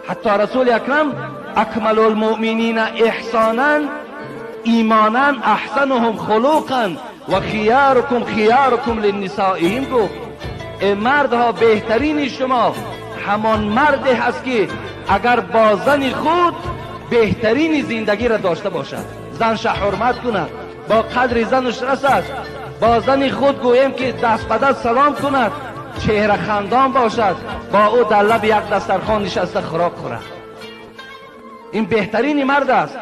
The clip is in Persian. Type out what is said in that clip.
حتی رسول اکرم اکمل المؤمنین احسانا ایمانا احسنهم خلقا و خیارکم للنسائهم گفت ای مردها بهترین شما همان مردی هست که اگر با زن خود بهترین زندگی را داشته باشد، زنش حرمت کند، با قدر زنش رسد، با زن خود گویم که دست به دست سلام کند، چهره خندان باشد، با او در لب یک دسترخوان نشسته خوراک خورد. این بهترین مرد است.